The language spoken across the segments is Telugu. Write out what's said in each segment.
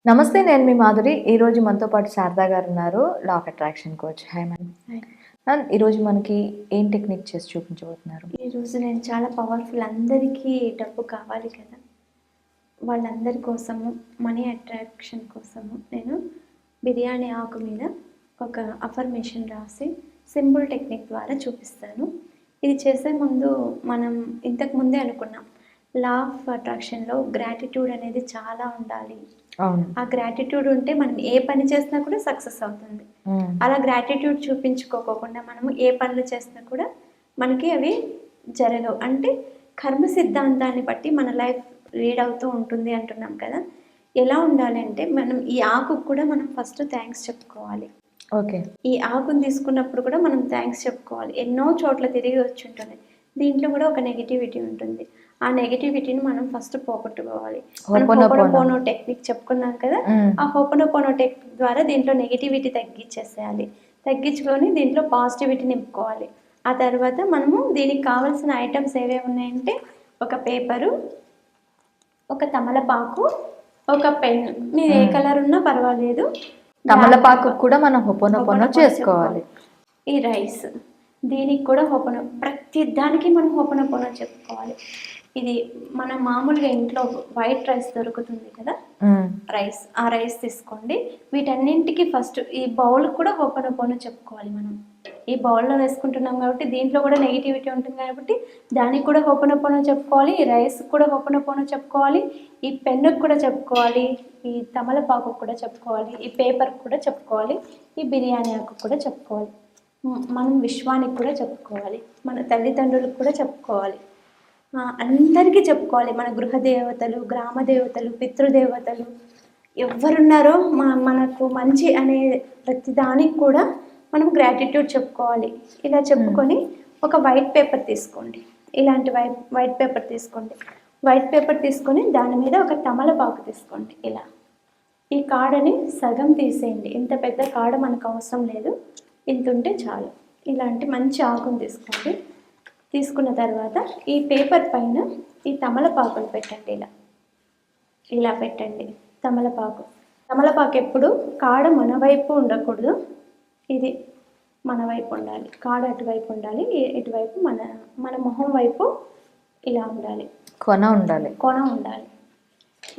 నమస్తే. నేను మీ మాధురి. ఈరోజు మనతో పాటు శారదా గారున్నారు. Law of attraction coach. Hi ma'am. Hi. Ma'am, ఈరోజు మనకి ఏం టెక్నిక్ చేసి చూపించబోతున్నారు? ఈరోజు నేను చాలా పవర్ఫుల్. అందరికీ డబ్బు కావాలి కదా, వాళ్ళందరి కోసము మనీ అట్రాక్షన్ కోసము నేను బిర్యానీ ఆకు మీద ఒక అఫర్మేషన్ రాసి సింపుల్ టెక్నిక్ ద్వారా చూపిస్తాను. ఇది చేసే ముందు మనం ఇంతకు ముందే అనుకున్నాం, లా ఆఫ్ అట్రాక్షన్లో గ్రాటిట్యూడ్ అనేది చాలా ఉండాలి. అవును. ఆ గ్రాటిట్యూడ్ ఉంటే మనం ఏ పని చేసినా కూడా సక్సెస్ అవుతుంది. అలా గ్రాటిట్యూడ్ చూపించుకోకుండా మనము ఏ పనులు చేసినా కూడా మనకి అవి జరగవు. అంటే కర్మ సిద్ధాంతాన్ని బట్టి మన లైఫ్ లీడ్ అవుతూ ఉంటుంది అంటున్నాం కదా. ఎలా ఉండాలి అంటే, మనం ఈ ఆకుకు కూడా మనం ఫస్ట్ థ్యాంక్స్ చెప్పుకోవాలి. ఓకే. ఈ ఆకుని తీసుకున్నప్పుడు కూడా మనం థ్యాంక్స్ చెప్పుకోవాలి. ఎన్నో చోట్ల తిరిగి వచ్చి ఉంటుంది, దీంట్లో కూడా ఒక నెగిటివిటీ ఉంటుంది. ఆ నెగిటివిటీని మనం ఫస్ట్ పోగొట్టుకోవాలి. హోపనోపోనో టెక్నిక్ చెప్పుకున్నాం కదా, ఆ హోపనోపోనో టెక్నిక్ ద్వారా దీంట్లో నెగిటివిటీ తగ్గించేసేయాలి. తగ్గించుకొని దీంట్లో పాజిటివిటీ నింపుకోవాలి. ఆ తర్వాత మనము దీనికి కావాల్సిన ఐటమ్స్ ఏవేవి ఉన్నాయంటే, ఒక పేపరు, ఒక తమలపాకు, ఒక పెన్. మీరు ఏ కలర్ ఉన్నా పర్వాలేదు. తమలపాకు కూడా మనం హోపనోపోనో చేసుకోవాలి. ఈ రైస్, దీనికి కూడా ప్రతి దానికి మనం హోపనోపోనో చెప్పుకోవాలి. ఇది మన మామూలుగా ఇంట్లో వైట్ రైస్ దొరుకుతుంది కదా, రైస్, ఆ రైస్ తీసుకోండి. వీటన్నింటికి ఫస్ట్ ఈ బౌల్ కూడా హోపనోపోనో చెప్పుకోవాలి. మనం ఈ బౌల్లో వేసుకుంటున్నాం కాబట్టి దీంట్లో కూడా నెగిటివిటీ ఉంటుంది కాబట్టి దానికి కూడా హోపనోపోనో చెప్పుకోవాలి. ఈ రైస్ కూడా హోపనోపోనో చెప్పుకోవాలి. ఈ పెన్నుకు కూడా చెప్పుకోవాలి. ఈ తమలపాకు కూడా చెప్పుకోవాలి. ఈ పేపర్కి కూడా చెప్పుకోవాలి. ఈ బిర్యానీ ఆకు కూడా చెప్పుకోవాలి. మనం విశ్వానికి కూడా చెప్పుకోవాలి. మన తల్లిదండ్రులకు కూడా చెప్పుకోవాలి. అందరికీ చెప్పుకోవాలి. మన గృహదేవతలు, గ్రామ దేవతలు, పితృదేవతలు ఎవరున్నారో మనకు మంచి అనే ప్రతి దానికి కూడా మనం గ్రాటిట్యూడ్ చెప్పుకోవాలి. ఇలా చెప్పుకొని ఒక వైట్ పేపర్ తీసుకోండి. ఇలాంటి వైట్ పేపర్ తీసుకోండి. వైట్ పేపర్ తీసుకొని దాని మీద ఒక తమలపాకు తీసుకోండి. ఇలా ఈ కాడని సగం తీసేయండి. ఇంత పెద్ద కాడ మనకు అవసరం లేదు, ఇంత ఉంటే చాలు. ఇలాంటి మంచి ఆకుని తీసుకోండి. తీసుకున్న తర్వాత ఈ పేపర్ పైన ఈ తమలపాకులు పెట్టండి. ఇలా పెట్టండి. తమలపాకు ఎప్పుడు కాడ మన వైపు ఉండకూడదు, ఇది మన వైపు ఉండాలి. కాడ అటువైపు ఉండాలి, ఇటువైపు మన మొహం వైపు ఇలా ఉండాలి. కొన ఉండాలి.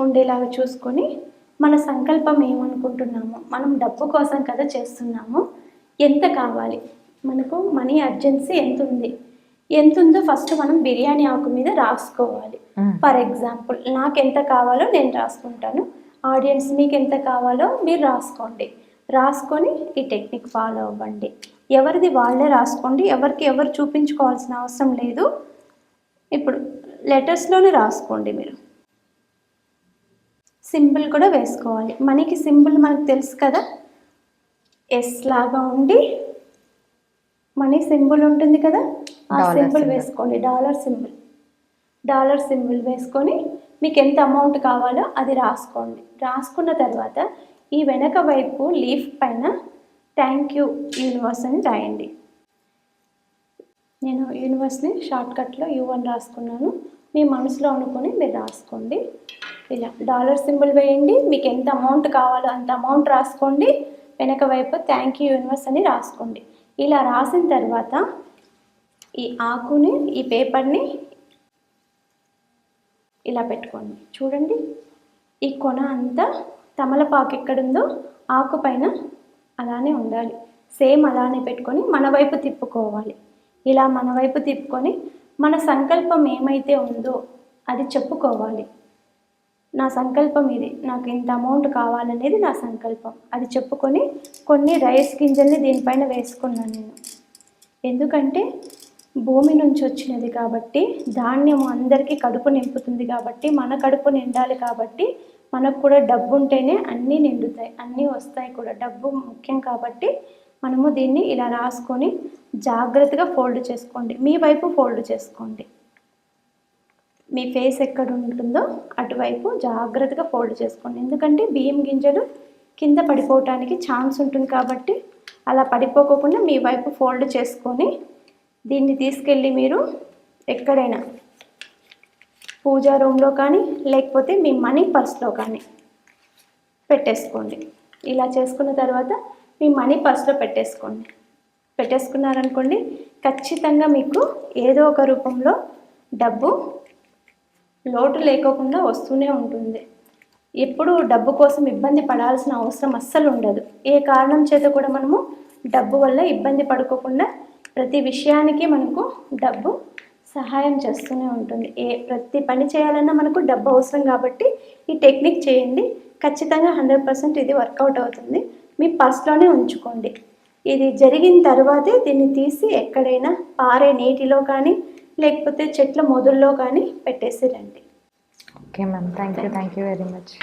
ఉండేలాగా చూసుకొని మన సంకల్పం ఏమనుకుంటున్నామో, మనం డబ్బు కోసం కదా చేస్తున్నాము, ఎంత కావాలి మనకు, మనీ అర్జెన్సీ ఎంత ఉందో ఫస్ట్ మనం బిర్యానీ ఆకు మీద రాసుకోవాలి. ఫర్ ఎగ్జాంపుల్, నాకు ఎంత కావాలో నేను రాసుకుంటాను. ఆడియన్స్ మీకు ఎంత కావాలో మీరు రాసుకోండి. రాసుకొని ఈ టెక్నిక్ ఫాలో అవ్వండి. ఎవరిది వాళ్ళే రాసుకోండి. ఎవరు చూపించుకోవాల్సిన అవసరం లేదు. ఇప్పుడు లెటర్స్లోనే రాసుకోండి. మీరు సింబల్ కూడా వేసుకోవాలి. మనకి సింబల్ మనకు తెలుసు కదా, ఎస్ లాగా ఉండి మనీ సింబల్ ఉంటుంది కదా, ఆ సింబల్ వేసుకోండి. డాలర్ సింబల్ వేసుకొని మీకు ఎంత అమౌంట్ కావాలో అది రాసుకోండి. రాసుకున్న తర్వాత ఈ వెనక వైపు లీఫ్ పైన థ్యాంక్ యూ యూనివర్స్ అని రాయండి. నేను యూనివర్స్ని షార్ట్కట్లో U1 రాసుకున్నాను. మీ మనసులో అనుకొని మీరు రాసుకోండి. ఇలా డాలర్ సింబల్ వేయండి. మీకు ఎంత అమౌంట్ కావాలో అంత అమౌంట్ రాసుకోండి. వెనక వైపు థ్యాంక్ యూ యూనివర్స్ అని రాసుకోండి. ఇలా రాసిన తర్వాత ఈ ఆకుని, ఈ పేపర్ని ఇలా పెట్టుకోండి. చూడండి, ఈ కొన అంతా తమలపాకు ఎక్కడుందో ఆకు పైన అలానే ఉండాలి. సేమ్ అలానే పెట్టుకొని మన వైపు తిప్పుకోవాలి. ఇలా మన వైపు తిప్పుకొని మన సంకల్పం ఏమైతే ఉందో అది చెప్పుకోవాలి. నా సంకల్పం ఇది, నాకు ఇంత అమౌంట్ కావాలనేది నా సంకల్పం. అది చెప్పుకొని కొన్ని రైస్ గింజల్ని దీనిపైన వేసుకున్నాను నేను. ఎందుకంటే భూమి నుంచి వచ్చినది కాబట్టి, ధాన్యం అందరికీ కడుపు నింపుతుంది కాబట్టి, మన కడుపు నిండాలి కాబట్టి, మనకు కూడా డబ్బు ఉంటేనే అన్నీ నిండుతాయి, అన్నీ వస్తాయి కూడా. డబ్బు ముఖ్యం కాబట్టి మనము దీన్ని ఇలా రాసుకొని జాగ్రత్తగా ఫోల్డ్ చేసుకోండి. మీ వైపు ఫోల్డ్ చేసుకోండి. మీ ఫేస్ ఎక్కడ ఉంటుందో అటువైపు జాగ్రత్తగా ఫోల్డ్ చేసుకోండి. ఎందుకంటే బియ్యం గింజలు కింద పడిపోవటానికి ఛాన్స్ ఉంటుంది కాబట్టి అలా పడిపోకుండా మీ వైపు ఫోల్డ్ చేసుకొని దీన్ని తీసుకెళ్ళి మీరు ఎక్కడైనా పూజా రూమ్లో కానీ, లేకపోతే మీ మనీ పర్స్లో కానీ పెట్టేసుకోండి. ఇలా చేసుకున్న తర్వాత మీ మనీ పర్స్లో పెట్టేసుకోండి. పెట్టేసుకున్నారనుకోండి, ఖచ్చితంగా మీకు ఏదో ఒక రూపంలో డబ్బు లోటు లేకోకుండా వస్తూనే ఉంటుంది. ఎప్పుడు డబ్బు కోసం ఇబ్బంది పడాల్సిన అవసరం అస్సలు ఉండదు. ఏ కారణం చేత కూడా మనము డబ్బు వల్ల ఇబ్బంది పడుకోకుండా ప్రతి విషయానికి మనకు డబ్బు సహాయం చేస్తూనే ఉంటుంది. ప్రతి పని చేయాలన్నా మనకు డబ్బు అవసరం కాబట్టి ఈ టెక్నిక్ చేయండి. ఖచ్చితంగా 100% ఇది వర్కౌట్ అవుతుంది. మీ పర్స్లోనే ఉంచుకోండి. ఇది జరిగిన తర్వాతే దీన్ని తీసి ఎక్కడైనా పారే నీటిలో కానీ లేకపోతే చెట్ల మొదల్లో కానీ పెట్టేసి రండి. Okay ma'am, thank you very much.